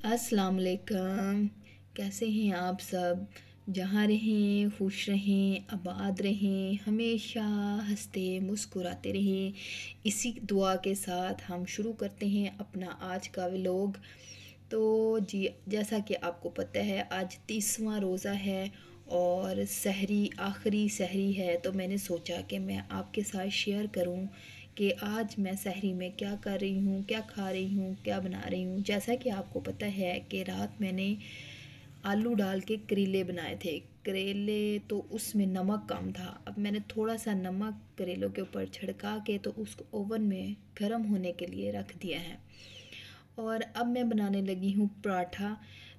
अस्सलाम वालेकुम। कैसे हैं आप सब? जहाँ रहें खुश रहें, आबाद रहें, हमेशा हंसते मुस्कुराते रहें। इसी दुआ के साथ हम शुरू करते हैं अपना आज का व्लॉग। तो जी, जैसा कि आपको पता है आज 30वां रोज़ा है और सहरी आखिरी सहरी है। तो मैंने सोचा कि मैं आपके साथ शेयर करूं कि आज मैं सहरी में क्या कर रही हूँ, क्या खा रही हूँ, क्या बना रही हूँ। जैसा कि आपको पता है कि रात मैंने आलू डाल के करेले बनाए थे। करेले तो उसमें नमक कम था। अब मैंने थोड़ा सा नमक करेलों के ऊपर छिड़का के तो उसको ओवन में गर्म होने के लिए रख दिया है। और अब मैं बनाने लगी हूँ पराठा।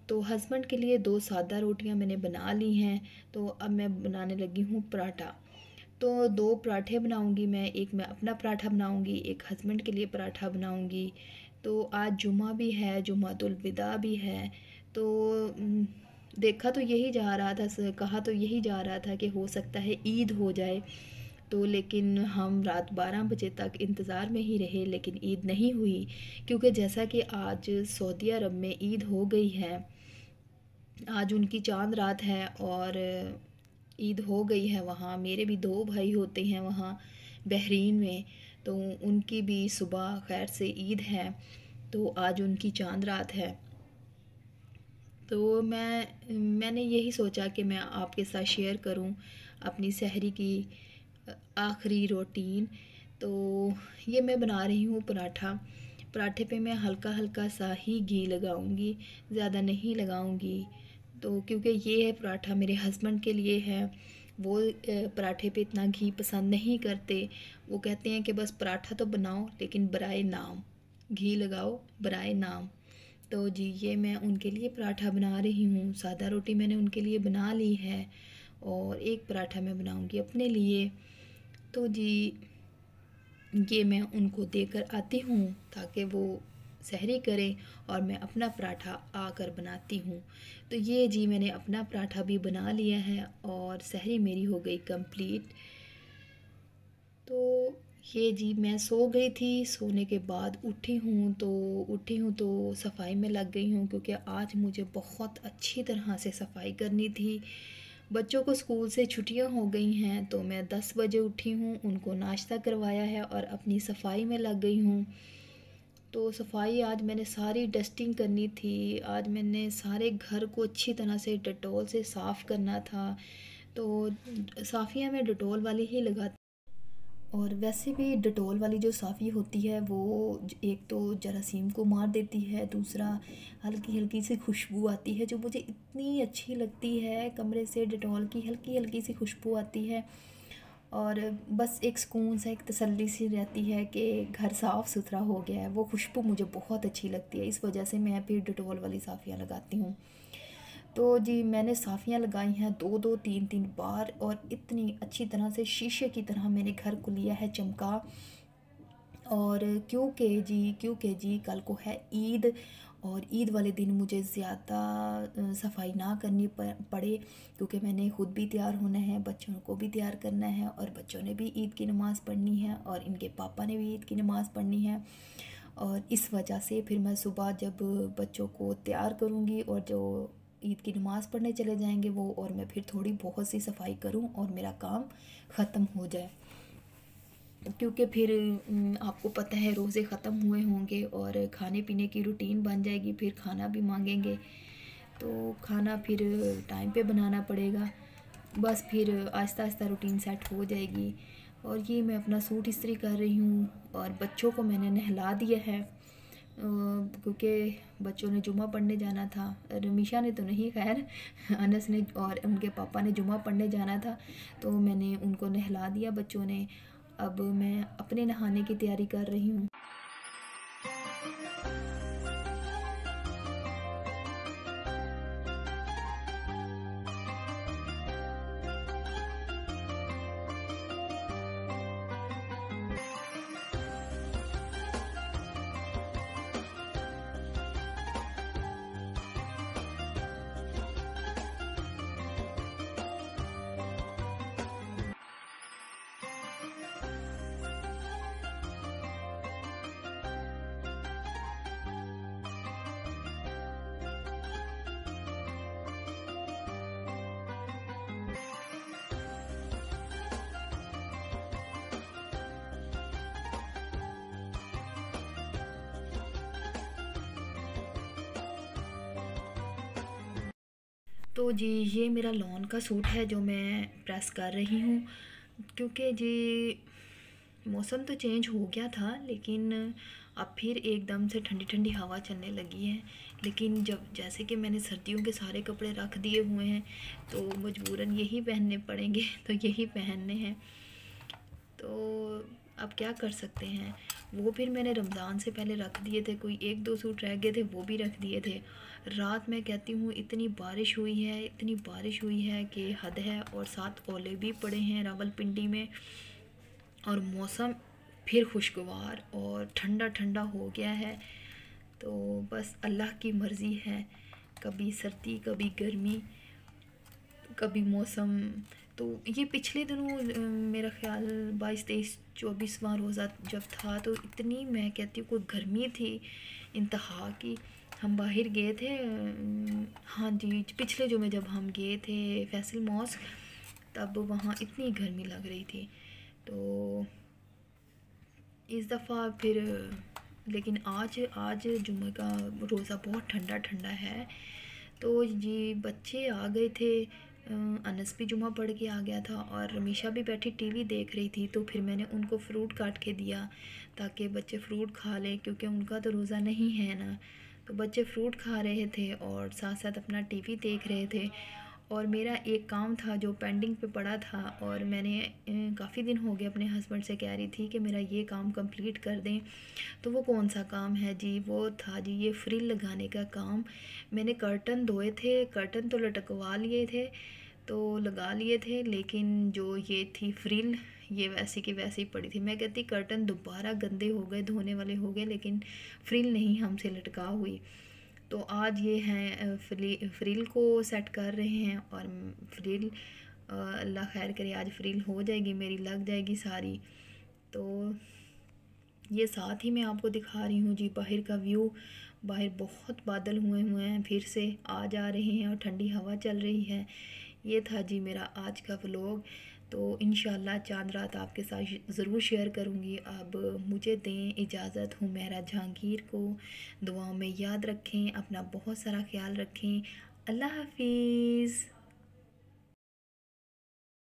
तो हस्बैंड के लिए 2 सादा रोटियां मैंने बना ली हैं। तो अब मैं बनाने लगी हूँ पराठा। तो 2 पराठे बनाऊंगी मैं, एक मैं अपना पराठा बनाऊंगी, एक हस्बैंड के लिए पराठा बनाऊंगी। तो आज जुमा भी है, जुमातुल विदा भी है। तो देखा तो यही जा रहा था, कहा तो यही जा रहा था कि हो सकता है ईद हो जाए। तो लेकिन हम रात 12 बजे तक इंतज़ार में ही रहे, लेकिन ईद नहीं हुई। क्योंकि जैसा कि आज सऊदी अरब में ईद हो गई है, आज उनकी चांद रात है और ईद हो गई है। वहाँ मेरे भी 2 भाई होते हैं वहाँ बहरीन में। तो उनकी भी सुबह खैर से ईद है। तो आज उनकी चांद रात है। तो मैंने यही सोचा कि मैं आपके साथ शेयर करूं अपनी सहरी की आखिरी रूटीन। तो ये मैं बना रही हूँ पराठा। पराठे पे मैं हल्का हल्का सा ही घी लगाऊंगी, ज़्यादा नहीं लगाऊंगी। तो क्योंकि ये है पराठा मेरे हस्बैंड के लिए है। वो पराठे पे इतना घी पसंद नहीं करते। वो कहते हैं कि बस पराठा तो बनाओ लेकिन बराए नाम घी लगाओ, बराए नाम। तो जी, ये मैं उनके लिए पराठा बना रही हूँ। सादा रोटी मैंने उनके लिए बना ली है और एक पराठा मैं बनाऊँगी अपने लिए। तो जी, ये मैं उनको देकर आती हूँ ताकि वो सहरी करें और मैं अपना पराठा आकर बनाती हूँ। तो ये जी, मैंने अपना पराठा भी बना लिया है और सहरी मेरी हो गई कंप्लीट। तो ये जी, मैं सो गई थी, सोने के बाद उठी हूँ तो सफाई में लग गई हूँ, क्योंकि आज मुझे बहुत अच्छी तरह से सफाई करनी थी। बच्चों को स्कूल से छुट्टियां हो गई हैं तो मैं 10 बजे उठी हूँ, उनको नाश्ता करवाया है और अपनी सफाई में लग गई हूँ। तो सफाई आज मैंने सारी डस्टिंग करनी थी। आज मैंने सारे घर को अच्छी तरह से डेटॉल से साफ़ करना था। तो साफ़ियाँ मैं डेटॉल वाली ही लगाती। और वैसे भी डेटॉल वाली जो साफ़ी होती है वो एक तो जरासीम को मार देती है, दूसरा हल्की हल्की सी खुशबू आती है जो मुझे इतनी अच्छी लगती है। कमरे से डेटॉल की हल्की हल्की सी खुशबू आती है और बस एक सुकून सा, एक तसल्ली सी रहती है कि घर साफ़ सुथरा हो गया है। वो खुशबू मुझे बहुत अच्छी लगती है, इस वजह से मैं फिर डेटॉल वाली साफ़ियाँ लगाती हूँ। तो जी, मैंने साफ़ियाँ लगाई हैं 2-2 3-3 बार और इतनी अच्छी तरह से शीशे की तरह मैंने घर को लिया है चमका। और क्योंकि जी कल को है ईद और ईद वाले दिन मुझे ज़्यादा सफाई ना करनी पड़े, क्योंकि मैंने ख़ुद भी तैयार होना है, बच्चों को भी तैयार करना है और बच्चों ने भी ईद की नमाज़ पढ़नी है और इनके पापा ने भी ईद की नमाज़ पढ़नी है। और इस वजह से फिर मैं सुबह जब बच्चों को तैयार करूँगी और जो ईद की नमाज़ पढ़ने चले जाएंगे वो, और मैं फिर थोड़ी बहुत सी सफाई करूँ और मेरा काम ख़त्म हो जाए। क्योंकि फिर आपको पता है रोज़े ख़त्म हुए होंगे और खाने पीने की रूटीन बन जाएगी, फिर खाना भी मांगेंगे। तो खाना फिर टाइम पे बनाना पड़ेगा। बस फिर आहिस्ता आहिस्ता रूटीन सेट हो जाएगी। और ये मैं अपना सूट इस्त्री कर रही हूँ और बच्चों को मैंने नहला दिया है, क्योंकि बच्चों ने जुमा पढ़ने जाना था। रमीशा ने तो नहीं, खैर अनस ने और उनके पापा ने जुमा पढ़ने जाना था। तो मैंने उनको नहला दिया बच्चों ने। अब मैं अपने नहाने की तैयारी कर रही हूँ। तो जी ये मेरा लॉन का सूट है जो मैं प्रेस कर रही हूँ, क्योंकि जी मौसम तो चेंज हो गया था, लेकिन अब फिर एकदम से ठंडी ठंडी हवा चलने लगी है। लेकिन जब जैसे कि मैंने सर्दियों के सारे कपड़े रख दिए हुए हैं, तो मजबूरन यही पहनने पड़ेंगे, तो यही पहनने हैं। तो अब क्या कर सकते हैं। वो फिर मैंने रमज़ान से पहले रख दिए थे, कोई एक दो सूट रह गए थे वो भी रख दिए थे। रात में कहती हूँ इतनी बारिश हुई है, इतनी बारिश हुई है कि हद है, और साथ ओले भी पड़े हैं रावलपिंडी में, और मौसम फिर खुशगवार और ठंडा ठंडा हो गया है। तो बस अल्लाह की मर्ज़ी है, कभी सर्दी कभी गर्मी कभी मौसम। तो ये पिछले दिनों मेरा ख्याल 22, 23, 24वां रोज़ा जब था, तो इतनी मैं कहती हूँ कोई गर्मी थी इंतहा की। हम बाहर गए थे, हाँ जी पिछले जो में जब हम गए थे फैसल मॉस्क, तब वहाँ इतनी गर्मी लग रही थी। तो इस दफ़ा फिर, लेकिन आज आज जुम्मे का रोज़ा बहुत ठंडा ठंडा है। तो जी बच्चे आ गए थे, अनस भी जुमा पढ़ के आ गया था, और रमीशा भी बैठी टीवी देख रही थी। तो फिर मैंने उनको फ़्रूट काट के दिया ताकि बच्चे फ़्रूट खा लें, क्योंकि उनका तो रोज़ा नहीं है ना। तो बच्चे फ़्रूट खा रहे थे और साथ साथ अपना टीवी देख रहे थे। और मेरा एक काम था जो पेंडिंग पे पड़ा था, और मैंने काफ़ी दिन हो गए अपने हस्बैंड से कह रही थी कि मेरा ये काम कंप्लीट कर दें। तो वो कौन सा काम है जी, वो था जी ये फ्रिल लगाने का काम। मैंने कर्टन धोए थे, कर्टन तो लटकवा लिए थे, तो लगा लिए थे, लेकिन जो ये थी फ्रिल, ये वैसी की वैसी पड़ी थी। मैं कहती कर्टन दोबारा गंदे हो गए, धोने वाले हो गए, लेकिन फ्रिल नहीं हमसे लटका हुई। तो आज ये हैं फ्रिल को सेट कर रहे हैं, और फ्रिल अल्लाह खैर करे आज फ्रिल हो जाएगी मेरी, लग जाएगी सारी। तो ये साथ ही मैं आपको दिखा रही हूँ जी बाहर का व्यू। बाहर बहुत बादल हुए हुए हैं, फिर से आ जा रहे हैं और ठंडी हवा चल रही है। ये था जी मेरा आज का व्लॉग। तो इंशाल्लाह चांद रात आपके साथ ज़रूर शेयर करूँगी। अब मुझे दें इजाज़त, हुमैरा जहांगीर को दुआओं में याद रखें, अपना बहुत सारा ख्याल रखें। अल्लाह हाफिज़।